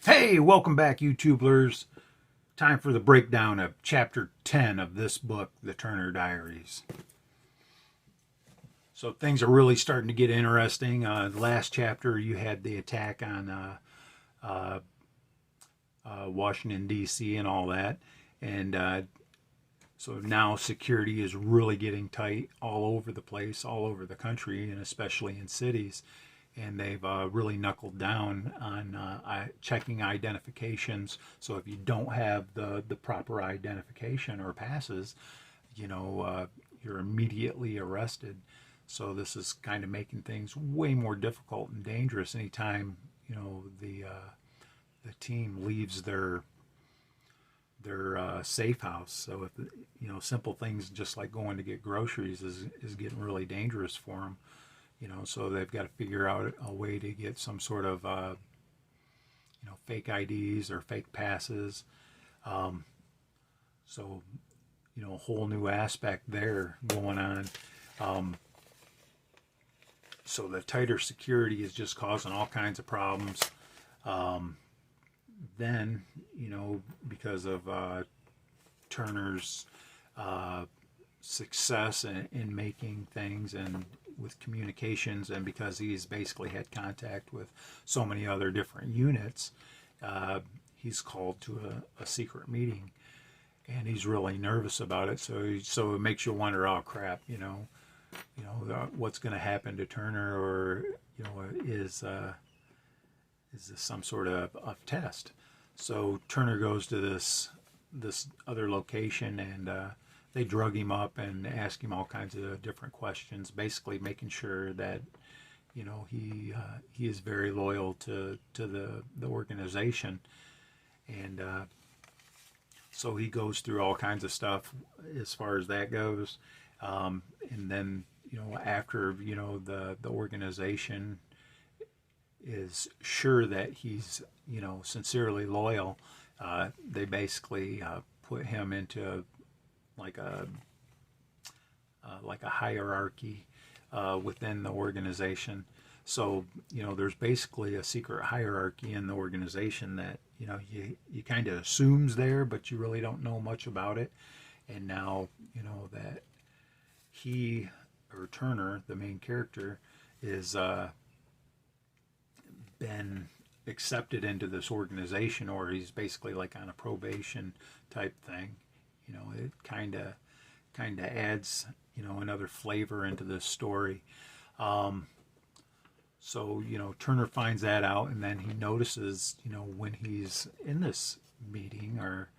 Hey, welcome back, YouTubers. Time for the breakdown of chapter 10 of this book, The Turner Diaries. So things are really starting to get interesting. The last chapter, you had the attack on uh, Washington, D.C., and all that. And so now security is really getting tight all over the place, all over the country, and especially in cities. And they've really knuckled down on checking identifications. So if you don't have the proper identification or passes, you're immediately arrested. So this is kind of making things way more difficult and dangerous anytime the team leaves their safe house. So if simple things just like going to get groceries is getting really dangerous for them. So they've got to figure out a way to get some sort of fake IDs or fake passes. Um, so a whole new aspect there going on. Um, so the tighter security is just causing all kinds of problems. Um, then because of Turner's uh, success in making things and with communications, and because he's basically had contact with so many other different units, he's called to a secret meeting, and he's really nervous about it. So it makes you wonder, oh crap, what's going to happen to Turner, or is this some sort of test? So Turner goes to this other location, and they drug him up and ask him all kinds of different questions, basically making sure that he is very loyal to the organization, and so he goes through all kinds of stuff as far as that goes, and then after the organization is sure that he's sincerely loyal, they basically put him into like a hierarchy within the organization. So there's basically a secret hierarchy in the organization that you kind of assumes there, but you really don't know much about it. And now that he, or Turner, the main character, is been accepted into this organization, or he's basically like on a probation type thing. It kind of adds another flavor into this story. Um, so Turner finds that out, and then he notices when he's in this meeting, or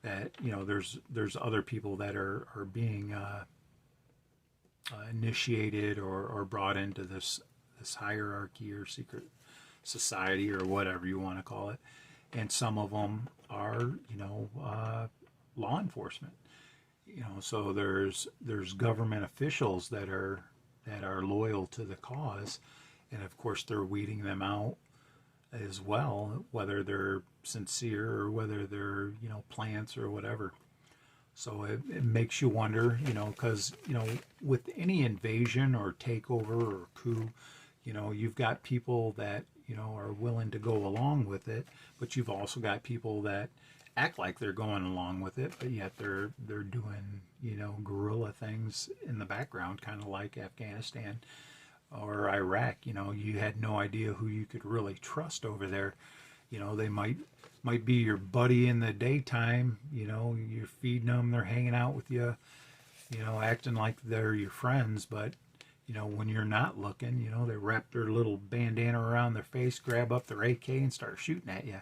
that there's other people that are being initiated or brought into this hierarchy or secret society or whatever you want to call it, and some of them are law enforcement. So there's government officials that are loyal to the cause, and of course they're weeding them out as well, whether they're sincere or whether they're plants or whatever. So it makes you wonder, because with any invasion or takeover or coup, you've got people that are willing to go along with it, but you've also got people that act like they're going along with it, but yet they're doing guerrilla things in the background, kind of like Afghanistan or Iraq. You had no idea who you could really trust over there. They might be your buddy in the daytime. You're feeding them, they're hanging out with you, acting like they're your friends, but when you're not looking, they wrap their little bandana around their face, grab up their AK, and start shooting at you.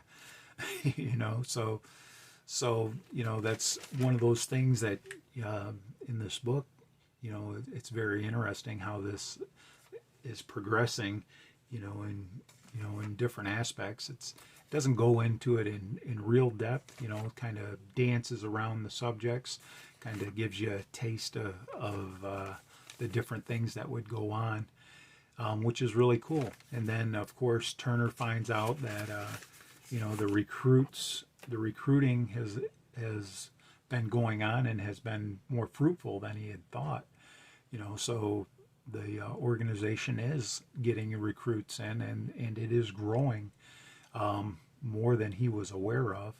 So that's one of those things that in this book, it's very interesting how this is progressing, in different aspects. It doesn't go into it in real depth, kind of dances around the subjects, kind of gives you a taste of the different things that would go on, which is really cool. And then, of course, Turner finds out that the recruiting has been going on and has been more fruitful than he had thought. So the organization is getting recruits in, and it is growing. more than he was aware of,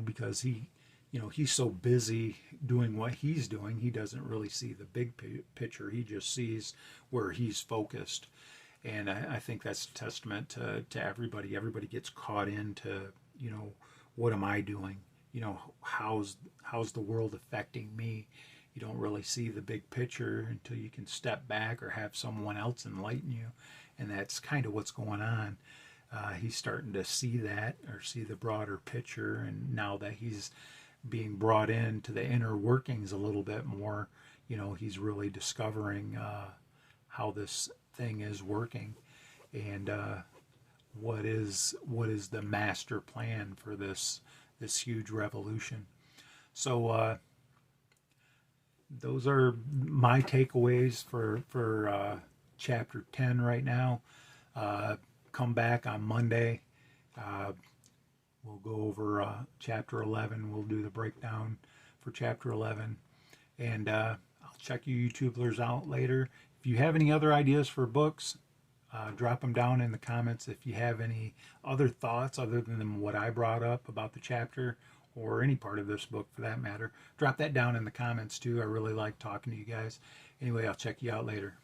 because he's so busy doing what he's doing, he doesn't really see the big picture. He just sees where he's focused. And I think that's a testament to everybody. Everybody gets caught into, what am I doing? How's the world affecting me? You don't really see the big picture until you can step back or have someone else enlighten you. And that's kind of what's going on. He's starting to see that, or see the broader picture. And now that he's being brought into the inner workings a little bit more, he's really discovering how this thing is working, and what is the master plan for this huge revolution. So those are my takeaways for chapter 10 right now. Come back on Monday. We'll go over chapter 11. We'll do the breakdown for chapter 11, and I'll check you YouTubers out later. If you have any other ideas for books, drop them down in the comments. If you have any other thoughts other than what I brought up about the chapter, or any part of this book for that matter, drop that down in the comments too. I really like talking to you guys. Anyway, I'll check you out later.